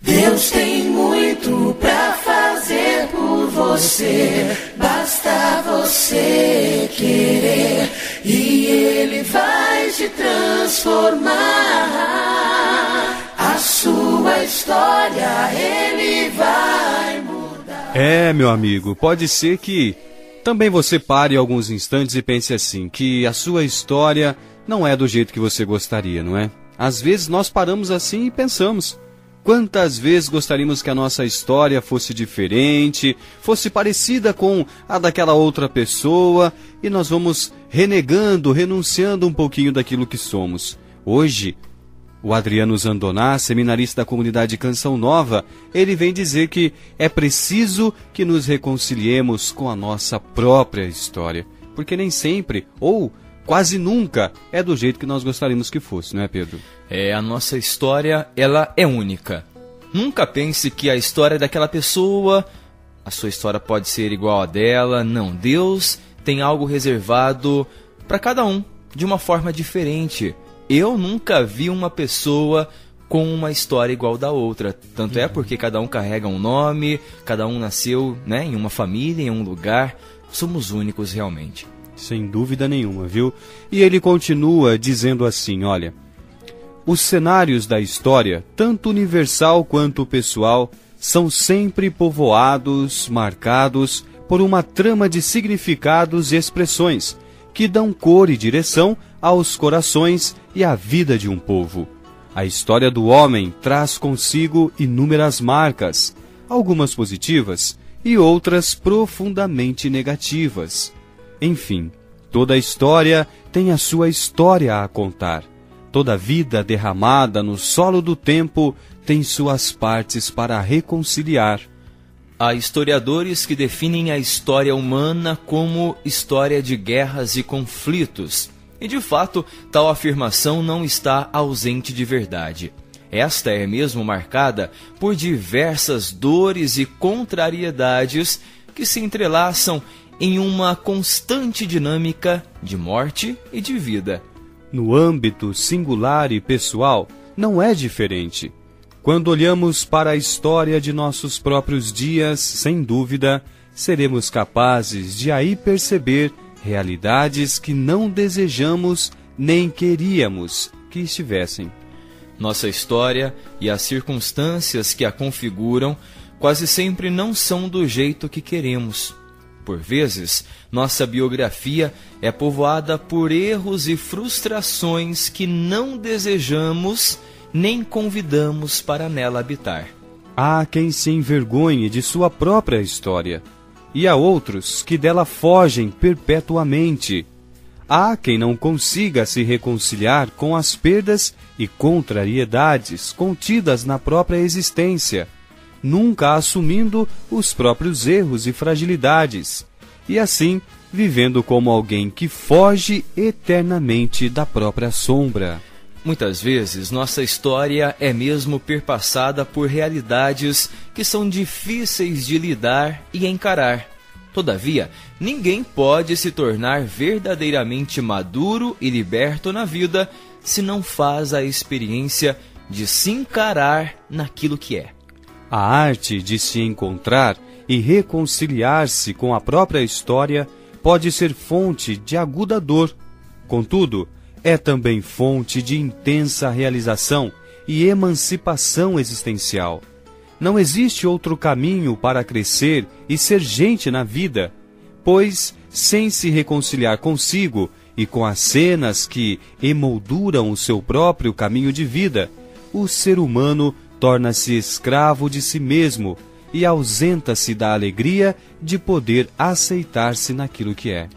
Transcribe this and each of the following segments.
Deus tem muito pra fazer por você, basta você querer, e Ele vai te transformar. A sua história Ele vai mudar. Meu amigo, pode ser que também você pare alguns instantes e pense assim, que a sua história não é do jeito que você gostaria, não é? Às vezes nós paramos assim e pensamos: quantas vezes gostaríamos que a nossa história fosse diferente, fosse parecida com a daquela outra pessoa, e nós vamos renegando, renunciando um pouquinho daquilo que somos. Hoje, o Adriano Zandoná, seminarista da comunidade Canção Nova, ele vem dizer que é preciso que nos reconciliemos com a nossa própria história, porque nem sempre, ou quase nunca, é do jeito que nós gostaríamos que fosse, não é, Pedro? A nossa história, ela é única. Nunca pense que a história daquela pessoa, a sua história pode ser igual a dela. Não, Deus tem algo reservado para cada um, de uma forma diferente. Eu nunca vi uma pessoa com uma história igual da outra. Tanto é porque cada um carrega um nome, cada um nasceu, né, em uma família, em um lugar. Somos únicos realmente. Sem dúvida nenhuma, viu? E ele continua dizendo assim, olha: os cenários da história, tanto universal quanto pessoal, são sempre povoados, marcados por uma trama de significados e expressões que dão cor e direção aos corações e à vida de um povo. A história do homem traz consigo inúmeras marcas, algumas positivas e outras profundamente negativas. Enfim, toda história tem a sua história a contar. Toda vida derramada no solo do tempo tem suas partes para reconciliar. Há historiadores que definem a história humana como história de guerras e conflitos. E, de fato, tal afirmação não está ausente de verdade. Esta é mesmo marcada por diversas dores e contrariedades que se entrelaçam em uma constante dinâmica de morte e de vida. No âmbito singular e pessoal, não é diferente. Quando olhamos para a história de nossos próprios dias, sem dúvida, seremos capazes de aí perceber realidades que não desejamos nem queríamos que estivessem. Nossa história e as circunstâncias que a configuram quase sempre não são do jeito que queremos. Por vezes, nossa biografia é povoada por erros e frustrações que não desejamos nem convidamos para nela habitar. Há quem se envergonhe de sua própria história, e há outros que dela fogem perpetuamente. Há quem não consiga se reconciliar com as perdas e contrariedades contidas na própria existência, nunca assumindo os próprios erros e fragilidades, e assim vivendo como alguém que foge eternamente da própria sombra. Muitas vezes, nossa história é mesmo perpassada por realidades que são difíceis de lidar e encarar. Todavia, ninguém pode se tornar verdadeiramente maduro e liberto na vida se não faz a experiência de se encarar naquilo que é. A arte de se encontrar e reconciliar-se com a própria história pode ser fonte de aguda dor. Contudo, é também fonte de intensa realização e emancipação existencial. Não existe outro caminho para crescer e ser gente na vida, pois, sem se reconciliar consigo e com as cenas que emolduram o seu próprio caminho de vida, o ser humano torna-se escravo de si mesmo e ausenta-se da alegria de poder aceitar-se naquilo que é.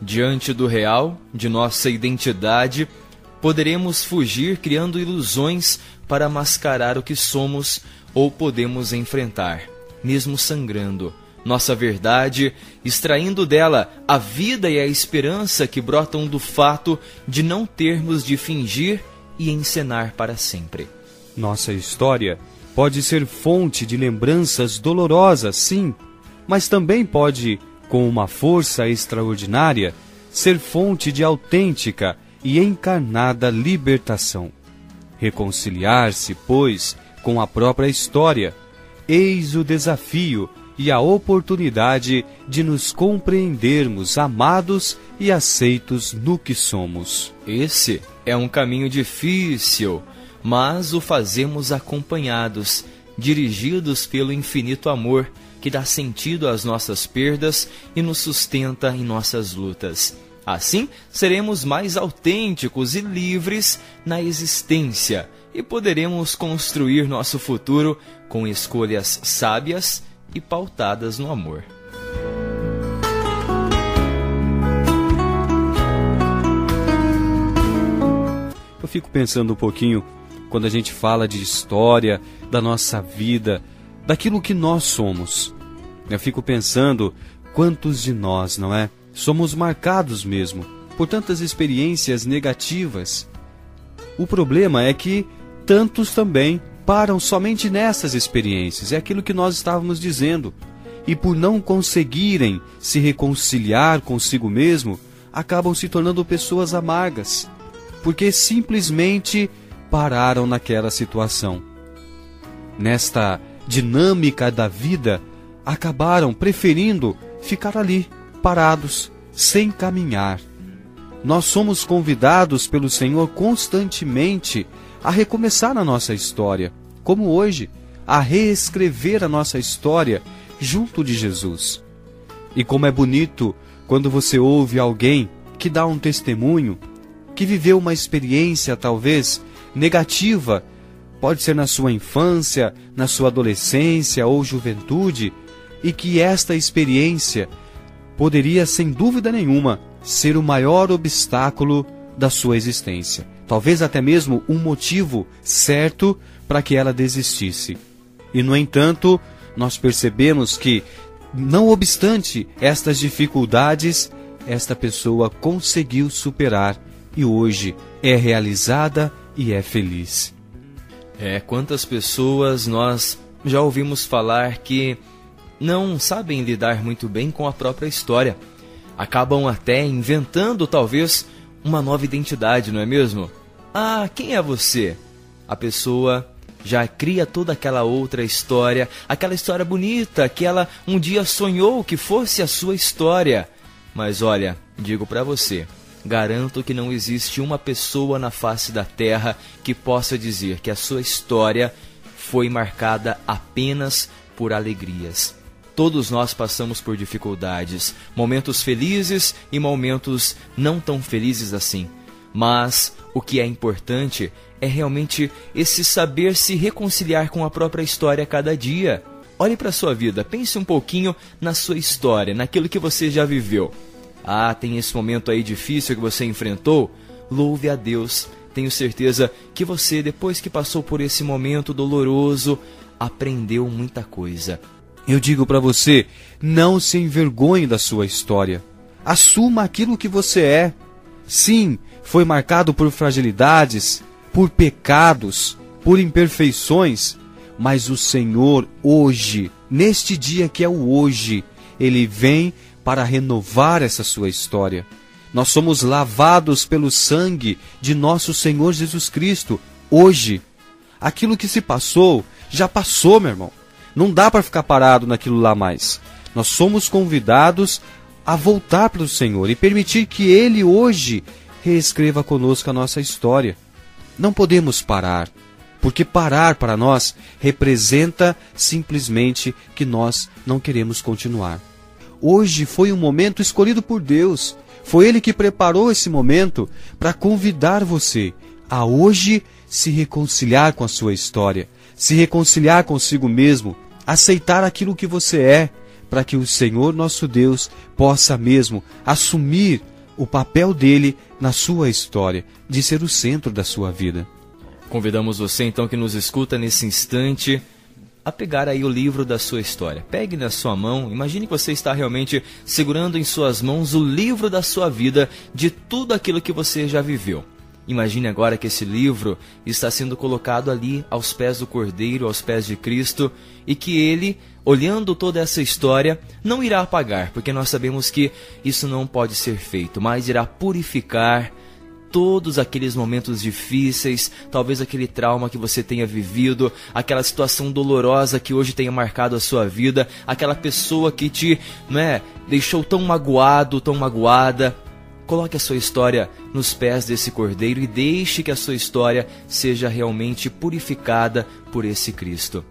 Diante do real, de nossa identidade, poderemos fugir criando ilusões para mascarar o que somos, ou podemos enfrentar, mesmo sangrando, nossa verdade, extraindo dela a vida e a esperança que brotam do fato de não termos de fingir e encenar para sempre. Nossa história pode ser fonte de lembranças dolorosas, sim, mas também pode, com uma força extraordinária, ser fonte de autêntica e encarnada libertação. Reconciliar-se, pois, com a própria história, eis o desafio e a oportunidade de nos compreendermos amados e aceitos no que somos. Esse é um caminho difícil, mas o fazemos acompanhados, dirigidos pelo infinito amor que dá sentido às nossas perdas e nos sustenta em nossas lutas. Assim, seremos mais autênticos e livres na existência e poderemos construir nosso futuro com escolhas sábias e pautadas no amor. Eu fico pensando um pouquinho, quando a gente fala de história, da nossa vida, daquilo que nós somos. Eu fico pensando, quantos de nós, não é? Somos marcados mesmo por tantas experiências negativas. O problema é que tantos também param somente nessas experiências, é aquilo que nós estávamos dizendo. E por não conseguirem se reconciliar consigo mesmo, acabam se tornando pessoas amargas, porque simplesmente pararam naquela situação. Nesta dinâmica da vida, acabaram preferindo ficar ali, parados, sem caminhar. Nós somos convidados pelo Senhor constantemente a recomeçar na nossa história, como hoje, a reescrever a nossa história junto de Jesus. E como é bonito quando você ouve alguém que dá um testemunho, que viveu uma experiência talvez negativa, pode ser na sua infância, na sua adolescência ou juventude, e que esta experiência poderia, sem dúvida nenhuma, ser o maior obstáculo da sua existência. Talvez até mesmo um motivo certo para que ela desistisse. E, no entanto, nós percebemos que, não obstante estas dificuldades, esta pessoa conseguiu superar e hoje é realizada e é feliz. Quantas pessoas nós já ouvimos falar que não sabem lidar muito bem com a própria história. Acabam até inventando, talvez, uma nova identidade, não é mesmo? Ah, quem é você? A pessoa já cria toda aquela outra história, aquela história bonita que ela um dia sonhou que fosse a sua história. Mas olha, digo pra você, garanto que não existe uma pessoa na face da terra que possa dizer que a sua história foi marcada apenas por alegrias. Todos nós passamos por dificuldades, momentos felizes e momentos não tão felizes assim. Mas o que é importante é realmente esse saber se reconciliar com a própria história a cada dia. Olhe para a sua vida, pense um pouquinho na sua história, naquilo que você já viveu. Ah, tem esse momento aí difícil que você enfrentou? Louve a Deus. Tenho certeza que você, depois que passou por esse momento doloroso, aprendeu muita coisa. Eu digo para você, não se envergonhe da sua história. Assuma aquilo que você é. Sim, foi marcado por fragilidades, por pecados, por imperfeições, mas o Senhor hoje, neste dia que é o hoje, Ele vem para renovar essa sua história. Nós somos lavados pelo sangue de nosso Senhor Jesus Cristo. Hoje, aquilo que se passou, já passou, meu irmão. Não dá para ficar parado naquilo lá mais. Nós somos convidados a voltar para o Senhor e permitir que Ele hoje reescreva conosco a nossa história. Não podemos parar, porque parar para nós representa simplesmente que nós não queremos continuar. Hoje foi um momento escolhido por Deus. Foi Ele que preparou esse momento para convidar você a hoje se reconciliar com a sua história, se reconciliar consigo mesmo, aceitar aquilo que você é, para que o Senhor nosso Deus possa mesmo assumir o papel dele na sua história, de ser o centro da sua vida. Convidamos você então que nos escuta nesse instante a pegar aí o livro da sua história. Pegue na sua mão, imagine que você está realmente segurando em suas mãos o livro da sua vida, de tudo aquilo que você já viveu. Imagine agora que esse livro está sendo colocado ali aos pés do Cordeiro, aos pés de Cristo, e que Ele, olhando toda essa história, não irá apagar, porque nós sabemos que isso não pode ser feito, mas irá purificar todos aqueles momentos difíceis, talvez aquele trauma que você tenha vivido, aquela situação dolorosa que hoje tenha marcado a sua vida, aquela pessoa que te, deixou tão magoado, tão magoada. Coloque a sua história nos pés desse Cordeiro e deixe que a sua história seja realmente purificada por esse Cristo.